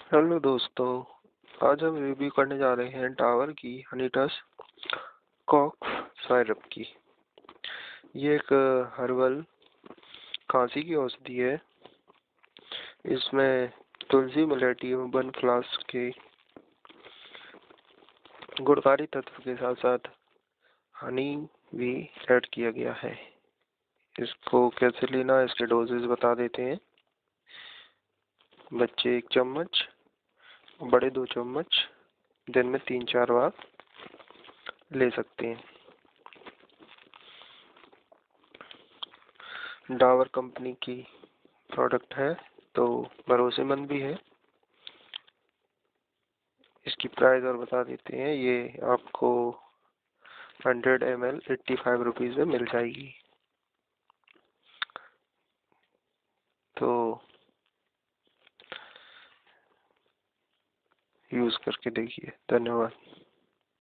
Hello दोस्तों, आज हम रिव्यू करने जा रहे हैं डाबर की हनीटस कॉफ सिरप की। ये एक हर्बल खांसी की औषधि है। इसमें तुलसी, मुलेठी एवं बनफ्लास के गुणकारी तत्व के साथ साथ हनी भी ऐड किया गया है। इसको कैसे लेना, इसके डोजेज बता देते हैं। बच्चे 1 चम्मच, बड़े 2 चम्मच दिन में 3-4 बार ले सकते हैं। डाबर कंपनी की प्रोडक्ट है तो भरोसेमंद भी है। इसकी प्राइस और बता देते हैं। ये आपको 100 ml 85 रुपीज़ में मिल जाएगी। तो यूज़ करके देखिए। धन्यवाद।